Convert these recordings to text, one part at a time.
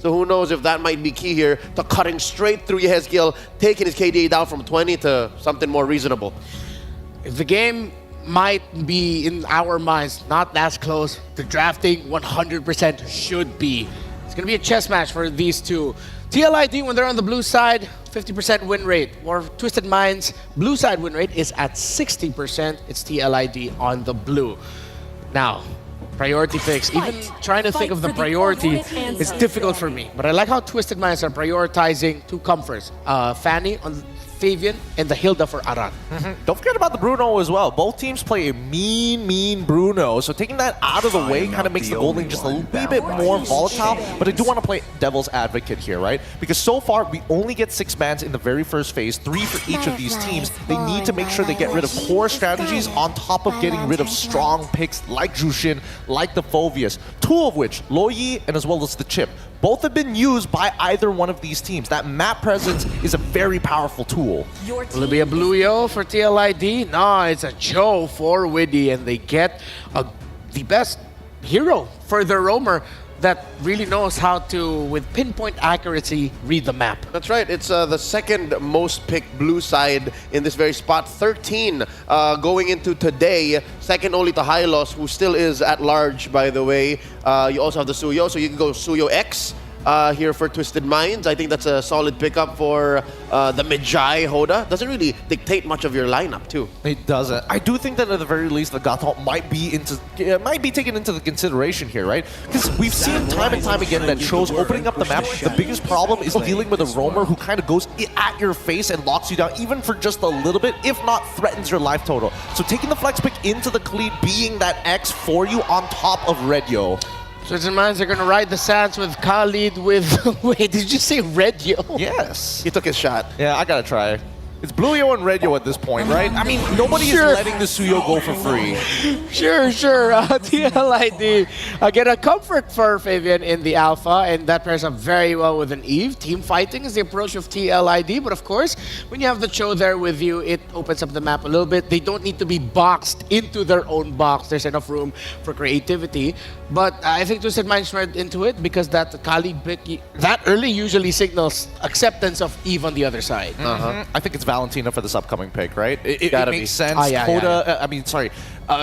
So who knows if that might be key here to cutting straight through Yehezkiel, taking his KDA down from 20 to something more reasonable. If the game might be, in our minds, not as close, the drafting 100% should be. It's going to be a chess match for these two. TLID, when they're on the blue side, 50% win rate. Or Twisted Minds, blue side win rate is at 60%. It's TLID on the blue. Now, priority picks. Even trying to think of the priority is difficult for me. But I like how Twisted Minds are prioritizing two comforts. Fanny on Fabian and the Hilda for Aran. Don't forget about the Bruno as well. Both teams play a mean Bruno. So taking that out of the way kind of makes the gold lane just a wee bit more volatile. But I do want to play devil's advocate here, right? Because so far, we only get 6 bans in the very first phase, 3 for each of these teams. They need to make sure they get rid of core strategies on top of getting rid of strong picks like Jushin, like the Phoveus. 2 of which, Loyi and as well as the Chip. Both have been used by either one of these teams. That map presence is a very powerful tool. Will it be a Blue Yo for TLID? No, it's a Joe for Widdy, and they get the best hero for their roamer that really knows how to, with pinpoint accuracy, read the map. That's right. It's the second most picked blue side in this very spot. 13 going into today. Second only to Hylos, who still is at large, by the way. You also have the Suyo, so you can go Suyo X here for Twisted Minds. I think that's a solid pickup for the Medjai Hoda. Doesn't really dictate much of your lineup, too. It doesn't. I do think that at the very least, the Gato might be taken into the consideration here, right? Because we've seen time and time again that shows opening up the map, the biggest problem is dealing with a roamer who kind of goes at your face and locks you down, even for just a little bit, if not threatens your life total. So taking the flex pick into the Khalid being that X for you on top of Redyo. Twisted Minds are going to ride the sands with Khalid with... Wait, did you say Redyo? Yes. He took his shot. Yeah, I gotta try. It's Blue Yo and Red Yo at this point, right? I mean, nobody is letting the Suyo go for free. Sure. TLID get a comfort for Fabian in the alpha, and that pairs up very well with an Eve. Team fighting is the approach of TLID, but of course, when you have the Cho there with you, it opens up the map a little bit. They don't need to be boxed into their own box. There's enough room for creativity. But I think Twisted Minds read into it because that Khalid pick that early usually signals acceptance of Eve on the other side. I think it's Valentina for this upcoming pick, right? It makes sense.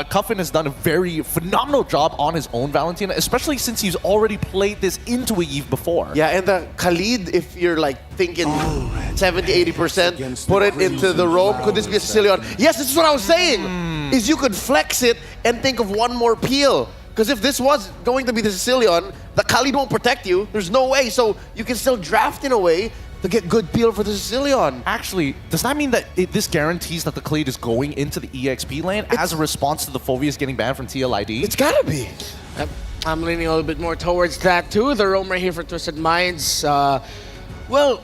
Cuffin has done a very phenomenal job on his own Valentina, especially since he's already played this into a Eve before. Yeah, and the Khalid, if you're like thinking 70-80%, put it into the roam. Could this be a Sicilian? Yes, this is what I was saying. Is you could flex it and think of one more peel. Because if this was going to be the Sicilian, the Khalid won't protect you. There's no way. So you can still draft in a way to get good peel for the Sicilian. Actually, does that mean that this guarantees that the Khalid is going into the EXP lane as a response to the Phoveus getting banned from TLID? It's gotta be. I'm leaning a little bit more towards that too. The roam right here for Twisted Minds. Well,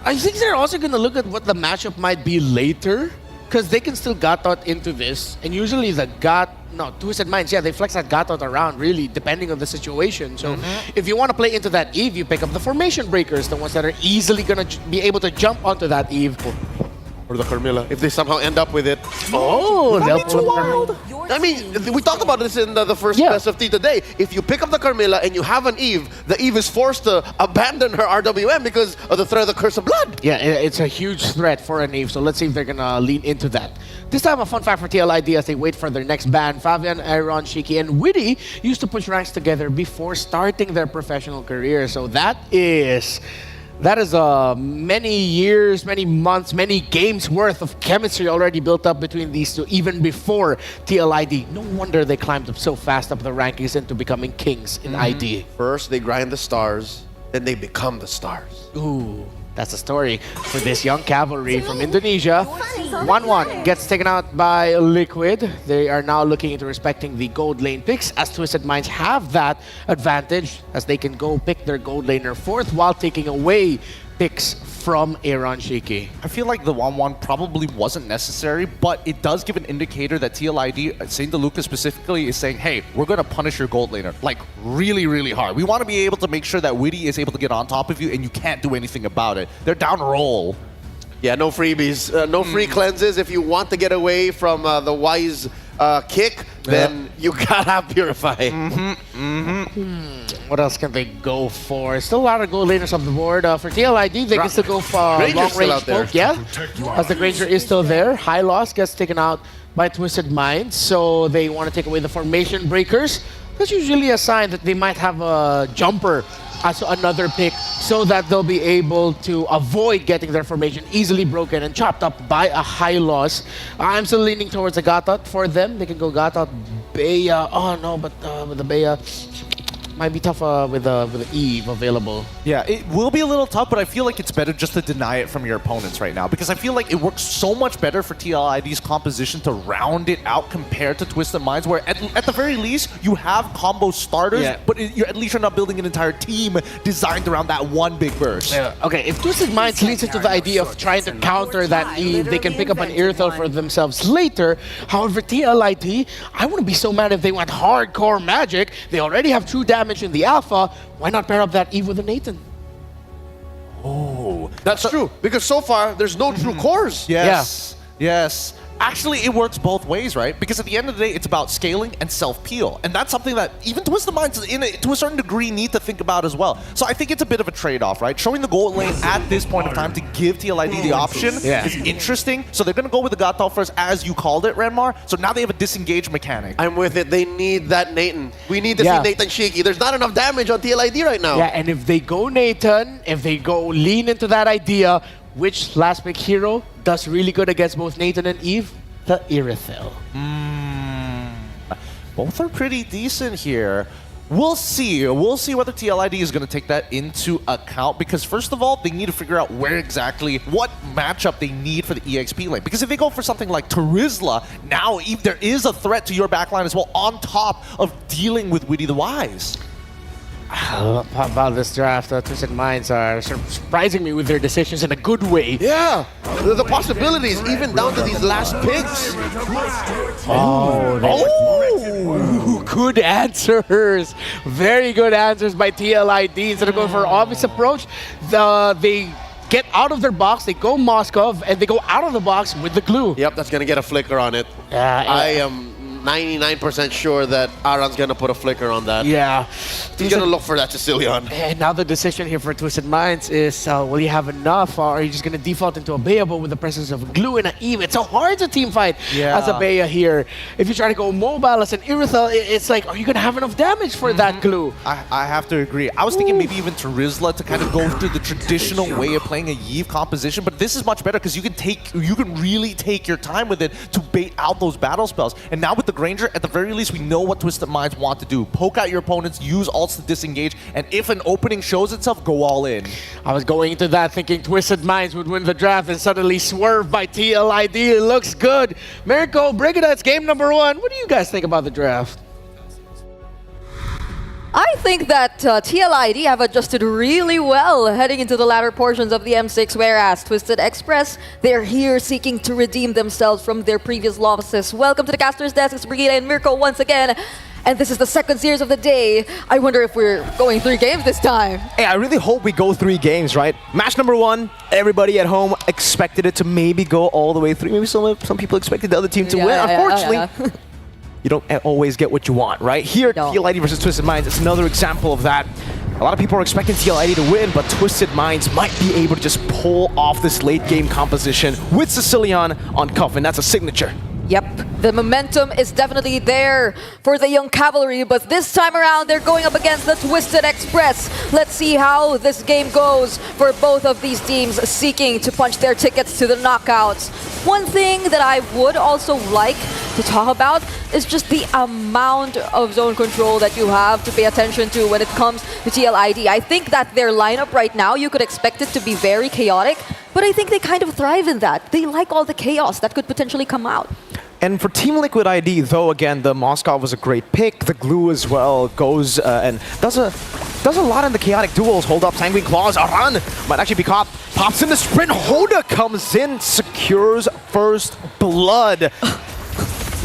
I think they're also going to look at what the matchup might be later, because they can still Gatot into this, and usually the Twisted Minds, yeah, they flex that Gatot around, really, depending on the situation. So if you want to play into that Eve, you pick up the formation breakers, the ones that are easily going to be able to jump onto that Eve. Or the Carmilla, if they somehow end up with it. Oh, they'll put wild. I mean, we talked about this in the first best of T today. If you pick up the Carmilla and you have an Eve, the Eve is forced to abandon her RWM because of the threat of the Curse of Blood. Yeah, it's a huge threat for an Eve, so let's see if they're going to lean into that. This time, a fun fact for TLID as they wait for their next ban. Fabian, Aaron, Shiki, and Widdy used to push ranks together before starting their professional career. So that is many years, many months, many games worth of chemistry already built up between these two, even before TLID. No wonder they climbed up so fast up the rankings into becoming kings in ID. First, they grind the stars, then they become the stars. Ooh. That's the story for this young cavalry from Indonesia. 1-1 gets taken out by Liquid. They are now looking into respecting the gold lane picks, as Twisted Minds have that advantage, as they can go pick their gold laner fourth while taking away picks from Aaron Shiki. I feel like the 1-1 probably wasn't necessary, but it does give an indicator that TLID, St. DeLuca specifically, is saying, hey, we're going to punish your gold laner, like, really, really hard. We want to be able to make sure that Widdy is able to get on top of you and you can't do anything about it. They're down roll. Yeah, no freebies, no free cleanses. If you want to get away from the wise kick, then you gotta have Purify. What else can they go for? Still a lot of gold laners off the board. For TLID, they can still go for Granger's still long-range out there. poke. Yeah, as the Granger is still there. High loss gets taken out by Twisted Minds, so they want to take away the formation breakers. That's usually a sign that they might have a jumper as another pick so that they'll be able to avoid getting their formation easily broken and chopped up by a high loss. I'm still leaning towards a Gatot for them. They can go Gatot, Bea. Oh no, but with the Bea, might be tough with the Eve available. Yeah, it will be a little tough, but I feel like it's better just to deny it from your opponents right now because I feel like it works so much better for TLID's composition to round it out compared to Twisted Minds, where at the very least you have combo starters, but at least you're not building an entire team designed around that one big burst. Yeah. Okay, if Twisted Minds leads into the idea of trying to counter that Eve, they can pick up an Irithel for themselves later. However, TLID, I wouldn't be so mad if they went hardcore magic. They already have true damage in the alpha. Why not pair up that Eve with a Nathan? Oh, That's true, because so far, there's no true cores. yes, yes. Actually, it works both ways, right? Because at the end of the day, it's about scaling and self-peel. And that's something that even Twisted Minds, to a certain degree, need to think about as well. So I think it's a bit of a trade-off, right? Showing the gold lane at this point of time to give TLID the option is interesting. So they're going to go with the Gatal first, as you called it, Renmar. So now they have a disengaged mechanic. I'm with it. They need that Nathan. We need to see Nathan Shiki. There's not enough damage on TLID right now. Yeah, and if they go Nathan, if they go lean into that idea, which last pick hero does really good against both Nathan and Eve? The Irithel. Both are pretty decent here. We'll see. We'll see whether TLID is going to take that into account because first of all, they need to figure out where exactly, what matchup they need for the EXP lane. Because if they go for something like Terizla, now there is a threat to your backline as well on top of dealing with Witty the Wise. How about this draft? Twisted Minds are surprising me with their decisions in a good way. Yeah, the possibilities, even down to these last picks. Good answers. Very good answers by TLID. Instead of going for an obvious approach, they get out of their box, they go Moskov, and they go out of the box with the glue. Yep, that's going to get a flicker on it. I am 99% sure that Aaron's going to put a flicker on that. Yeah. He's going to look for that Sicilian. And now the decision here for Twisted Minds is, will you have enough, or are you just going to default into a Bea, but with the presence of glue and an Eve? It's so hard to team fight as a Bea here. If you try to go mobile as an Irithel, it's like, are you going to have enough damage for that glue? I have to agree. I was thinking maybe even Terizla to kind of go through the traditional way of playing a Eve composition, but this is much better because you can really take your time with it to bait out those battle spells. And now with the Granger, at the very least, we know what Twisted Minds want to do. Poke out your opponents, use ults to disengage, and if an opening shows itself, go all in. I was going into that thinking Twisted Minds would win the draft and suddenly swerved by TLID. It looks good. Mirko, Brigida, it's game number 1. What do you guys think about the draft? I think that TLID have adjusted really well heading into the latter portions of the M6, whereas Twisted Express, they're here seeking to redeem themselves from their previous losses. Welcome to the Caster's Desk. It's Brigida and Mirko once again. And this is the second series of the day. I wonder if we're going 3 games this time. Hey, I really hope we go 3 games, right? Match number 1, everybody at home expected it to maybe go all the way through. Maybe some people expected the other team to win. Unfortunately, you don't always get what you want, right? Here, TLID versus Twisted Minds, it's another example of that. A lot of people are expecting TLID to win, but Twisted Minds might be able to just pull off this late game composition with Sicilian on Coffin. That's a signature. Yep, the momentum is definitely there for the Young Cavalry, but this time around they're going up against the Twisted Express. Let's see how this game goes for both of these teams seeking to punch their tickets to the knockouts. One thing that I would also like to talk about is just the amount of zone control that you have to pay attention to when it comes to TLID. I think that their lineup right now, you could expect it to be very chaotic, but I think they kind of thrive in that. They like all the chaos that could potentially come out. And for Team Liquid ID, though, again, the Moskov was a great pick. The glue as well goes and does a lot in the chaotic duels. Hold up, Sanguine Claws, Aran might actually be caught. Pops in the sprint, Hoda comes in, secures first blood.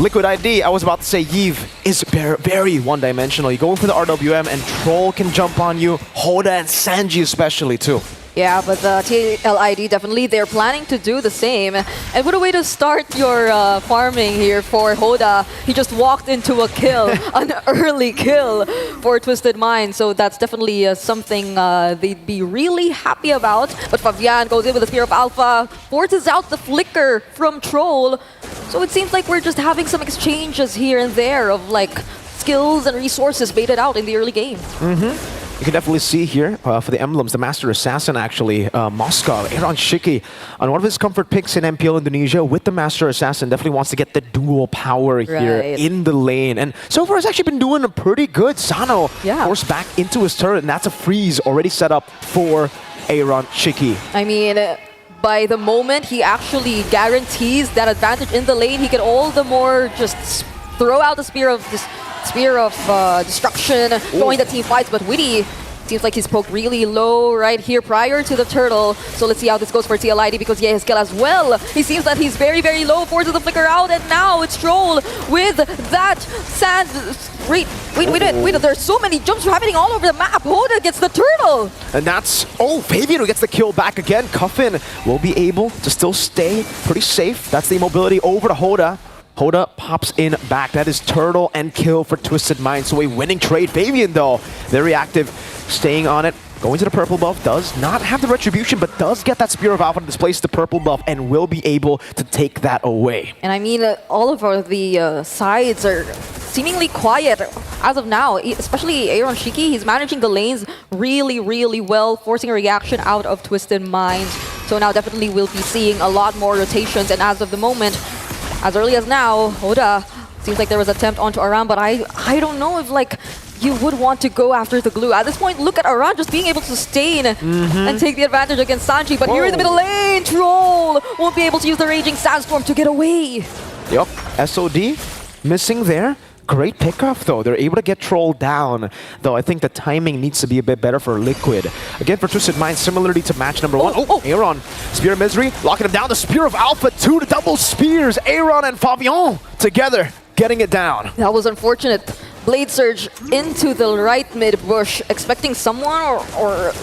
Liquid ID, I was about to say Yves is very one-dimensional. You go for the RWM and Troll can jump on you, Hoda and Sanji especially too. Yeah, but the TLID definitely, they're planning to do the same. And what a way to start your farming here for Hoda. He just walked into a kill, an early kill for Twisted Mind. So that's definitely something they'd be really happy about. But Fabian goes in with a Spear of Alpha, forces out the flicker from Troll. So it seems like we're just having some exchanges here and there of like skills and resources baited out in the early game. You can definitely see here for the emblems, the Master Assassin actually, Moscow, Aaron Shiki, on one of his comfort picks in MPL Indonesia with the Master Assassin, definitely wants to get the dual power here in the lane. And so far, it's actually been doing a pretty good. Sano forced back into his turret, and that's a freeze already set up for Aaron Shiki. I mean, by the moment he actually guarantees that advantage in the lane, he can all the more just throw out the Spear of Destruction, join the team fights, but Witty seems like he's poked really low right here prior to the turtle. So let's see how this goes for TLID, because yeah, his kill as well. He seems that he's very, very low, forces the flicker out, and now it's Troll with that sand. Wait, there's so many jumps happening all over the map. Hoda gets the turtle. And that's, Fabian who gets the kill back again. Cuffin will be able to still stay pretty safe. That's the mobility over to Hoda. Hoda pops in back. That is turtle and kill for Twisted Mind. So a winning trade. Fabian, though, very active, staying on it. Going to the purple buff, does not have the retribution, but does get that Spear of Alpha to displace the purple buff and will be able to take that away. And I mean, all of the sides are seemingly quiet as of now, especially Aaron Shiki. He's managing the lanes really, really well, forcing a reaction out of Twisted Mind. So now definitely we'll be seeing a lot more rotations, and as of the moment, as early as now, Hoda seems like there was an attempt onto Aram, but I don't know if like you would want to go after the glue. At this point, look at Aram just being able to sustain and take the advantage against Sanji, but here in the middle lane, Troll won't be able to use the Raging Sandstorm to get away. Yep, SOD missing there. Great pickoff, though. They're able to get Troll down, though I think the timing needs to be a bit better for Liquid. Again, for Twisted Mind, similarly to match number one. Aaron, Spear of Misery, locking him down. The Spear of Alpha, 2 to double spears. Aaron and Fabian together, getting it down. That was unfortunate. Blade Surge into the right mid bush, expecting someone or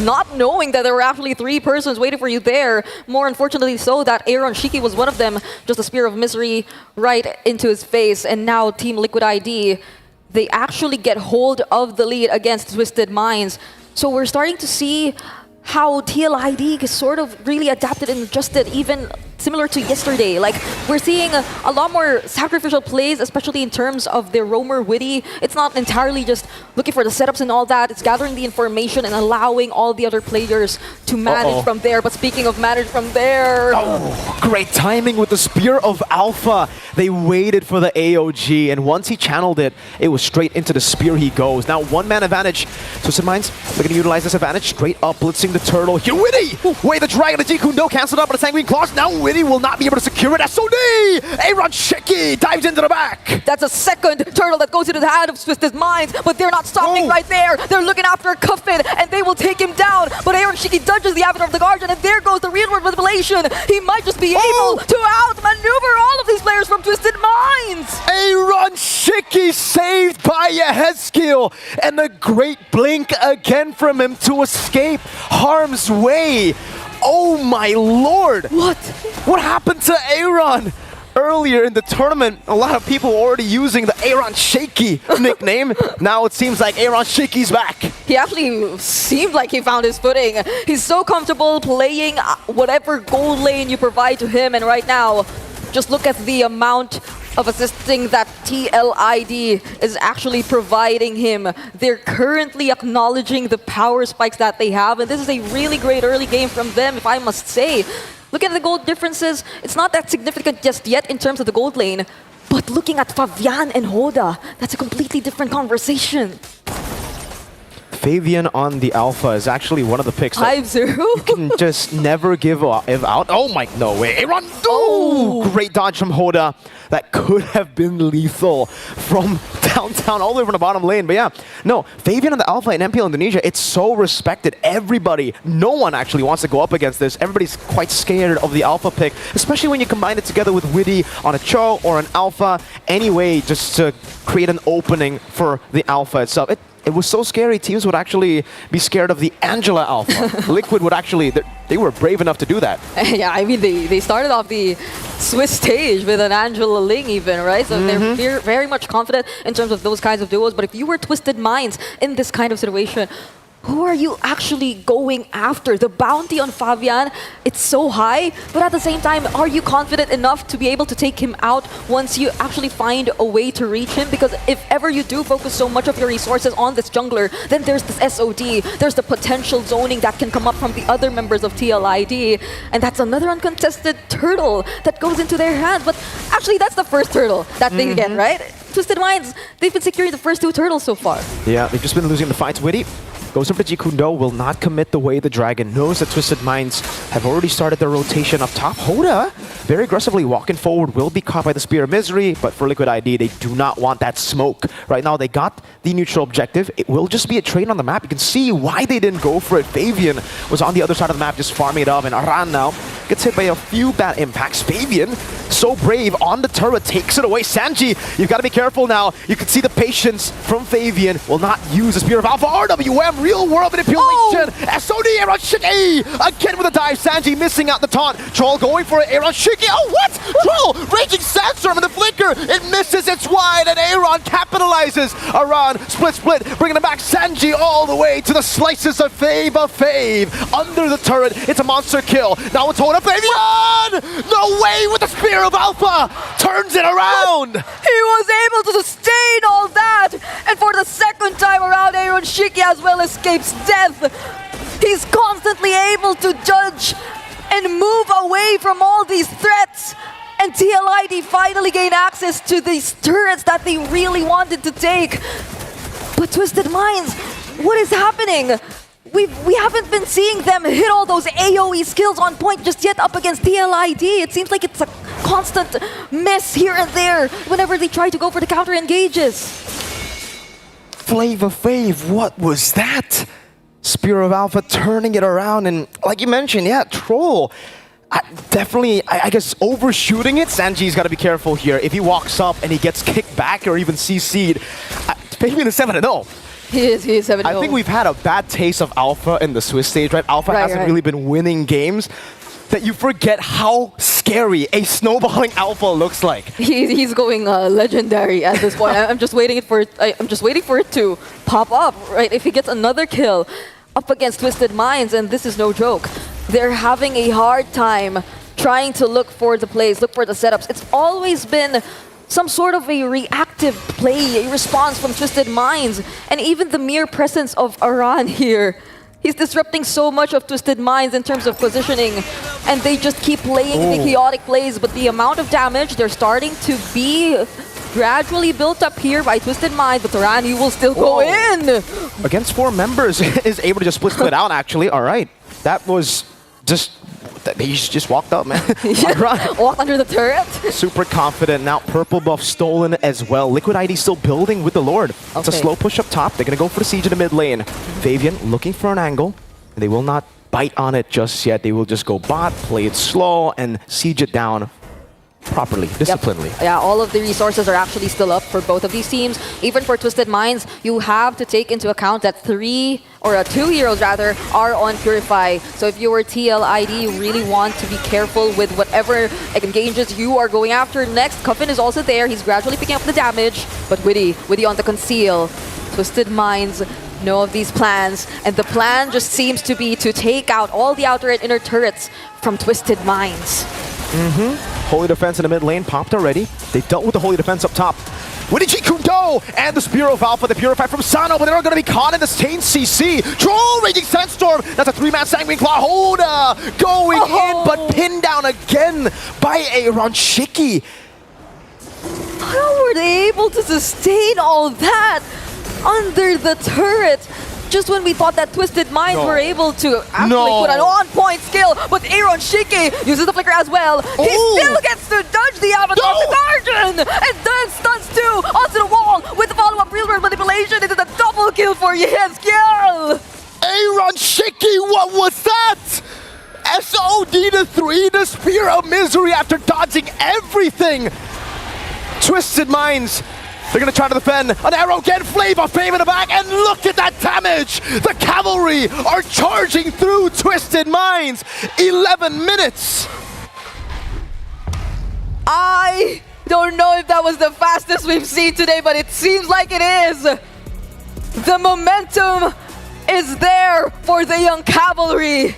not knowing that there were actually 3 persons waiting for you there. More unfortunately so that Aaron Shiki was one of them. Just a Spear of Misery right into his face. And now Team Liquid ID, they actually get hold of the lead against Twisted Minds. So we're starting to see how TLID is sort of really adapted and adjusted, even similar to yesterday. Like, we're seeing a lot more sacrificial plays, especially in terms of their roamer Witty. It's not entirely just looking for the setups and all that. It's gathering the information and allowing all the other players to manage from there. But speaking of manage from there... Great timing with the Spear of Alpha. They waited for the AOG, and once he channeled it, it was straight into the Spear he goes. Now, 1-man advantage. Twisted Minds looking to utilize this advantage. Straight up, blitzing the turtle. Here, Witty! Wait, the Dragon, the Jikundo canceled out by the Sanguine Claws. Now Witty will not be able to secure it. SOD! Aaron Shiki dives into the back. That's a second turtle that goes into the hand of Twisted Minds, but they're not stopping right there. They're looking after Cuffin, and they will take him down. But Aaron Shiki dodges the Avatar of the Guardian, and there goes the rearward manipulation. He might just be able to outmaneuver all of these players from Twisted Minds. Aaron Shiki saved by a head skill, and a great blink again from him to escape harm's way. Oh my lord! What happened to Aaron? Earlier in the tournament, a lot of people were already using the Aaron Shaky nickname. Now it seems like Aaron Shaky's back. He actually seemed like he found his footing. He's so comfortable playing whatever gold lane you provide to him, and right now, just look at the amount of assisting that TLID is actually providing him. They're currently acknowledging the power spikes that they have, and this is a really great early game from them, if I must say. Look at the gold differences. It's not that significant just yet in terms of the gold lane, but looking at Fabian and Hoda, that's a completely different conversation. Fabian on the Alpha is actually one of the picks that 5-0. you can just never give out. Oh my, no way. Aaron, great dodge from Hoda. That could have been lethal from downtown all the way from the bottom lane. But yeah, no, Fabian on the Alpha in MPL Indonesia, it's so respected. Everybody, no one actually wants to go up against this. Everybody's quite scared of the Alpha pick, especially when you combine it together with Witty on a Cho or an Alpha. Anyway, just to create an opening for the Alpha itself. it was so scary. Teams would actually be scared of the Angela Alpha. Liquid would actually, they were brave enough to do that. Yeah, I mean, they started off the Swiss stage with an Angela Ling even, right? So they're very much confident in terms of those kinds of duos. But if you were Twisted Minds in this kind of situation, who are you actually going after? The bounty on Fabian, it's so high, but at the same time, are you confident enough to be able to take him out once you actually find a way to reach him? Because if ever you do focus so much of your resources on this jungler, then there's this SOD, there's the potential zoning that can come up from the other members of TLID, and that's another uncontested turtle that goes into their hands. But actually, that's the first turtle that they get, right? Twisted Minds, they've been securing the first 2 turtles so far. Yeah, they've just been losing the fights. Witty goes over to Jikundo, will not commit the way the Dragon knows that Twisted Minds have already started their rotation up top. Hoda, very aggressively walking forward, will be caught by the Spear of Misery, but for Liquid ID, they do not want that smoke. Right now, they got the neutral objective. It will just be a trade on the map. You can see why they didn't go for it. Fabian was on the other side of the map, just farming it up, and Aran now gets hit by a few bad impacts. Fabian, so brave, on the turret, takes it away. Sanji, you've got to be careful now. You can see the patience from Fabian, will not use the Spear of Alpha. RWM, real world manipulation. SOD, Aaron Shiki, again with a dive. Sanji missing out the taunt. Troll going for it. Aaron Shiki, oh what? Troll, Raging Sandstorm in the flicker. It misses, it's wide, and Aaron capitalizes. Aran, split, bringing it back. Sanji all the way to the slices of Fave. Under the turret, it's a monster kill. Now it's Hoda Fabian! No way with the Spear of Alpha! Turns it around! He was able to sustain all that! And for the second time around, Aaron Shiki as well escapes death. He's constantly able to judge and move away from all these threats. And TLID finally gain access to these turrets that they really wanted to take. But Twisted Minds, what is happening? We haven't been seeing them hit all those AoE skills on point just yet up against TLID. It seems like it's a constant miss here and there whenever they try to go for the counter engages. Flavor Fave, what was that? Spear of Alpha turning it around, and like you mentioned, yeah, Troll. Definitely, I guess, overshooting it. Sanji's got to be careful here. If he walks up and he gets kicked back or even CC'd, Fabian is 7-0. He is 7-0. I think we've had a bad taste of Alpha in the Swiss stage, right? Alpha hasn't really been winning games. That you forget how scary a snowballing Alpha looks like. He's going legendary at this point. I'm just waiting for it to pop up, right? If he gets another kill up against Twisted Minds, and this is no joke, they're having a hard time trying to look for the plays, look for the setups. It's always been some sort of a reactive play, a response from Twisted Minds, and even the mere presence of Aran here. He's disrupting so much of Twisted Minds in terms of positioning, and they just keep playing the chaotic plays, but the amount of damage they're starting to be gradually built up here by Twisted Minds, but Tarani will still go in! Against 4 members, is able to just split out, actually. All right, that was just... He just walked up, man. Walked under the turret. Super confident. Now purple buff stolen as well. Liquid ID still building with the Lord. Okay. It's a slow push up top. They're going to go for the siege in the mid lane. Fabian looking for an angle. And they will not bite on it just yet. They will just go bot, play it slow, and siege it down properly, disciplinedly. Yep. Yeah, all of the resources are actually still up for both of these teams. Even for Twisted Minds, you have to take into account that 2 heroes rather are on Purify. So if you were TLID, you really want to be careful with whatever engages you are going after next. Coffin is also there. He's gradually picking up the damage, but Witty on the conceal. Twisted Minds know of these plans, and the plan just seems to be to take out all the outer and inner turrets from Twisted Minds. Holy Defense in the mid lane popped already. They dealt with the Holy Defense up top. Winichi Kundo and the Spear of Alpha, the Purify from Sano, but they're going to be caught in the same CC. Troll, Raging Sandstorm, that's a 3-man Sanguine Claw. Hoda going in, but pinned down again by Aaron Shiki. How were they able to sustain all that under the turret? Just when we thought that Twisted Minds were able to actually put an on-point skill, but Aaron Shiki uses the flicker as well. He still gets to dodge the Avatar of the Guardian, and then stuns too onto the wall with the follow-up real world manipulation. It is a double kill for Yeskiel. Aaron Shiki, what was that? SOD to 3, the Spear of Misery after dodging everything. Twisted Minds They're gonna try to defend. An arrow again, Flavor Fame in the back, and look at that damage! The Cavalry are charging through Twisted Minds. 11 minutes. I don't know if that was the fastest we've seen today, but it seems like it is. The momentum is there for the Young Cavalry.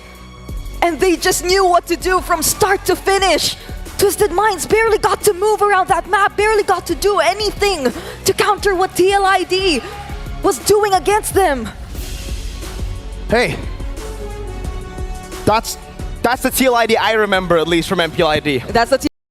And they just knew what to do from start to finish. Twisted Minds barely got to move around that map, barely got to do anything to counter what TLID was doing against them. Hey, that's the TLID I remember, at least from MPLID. That's the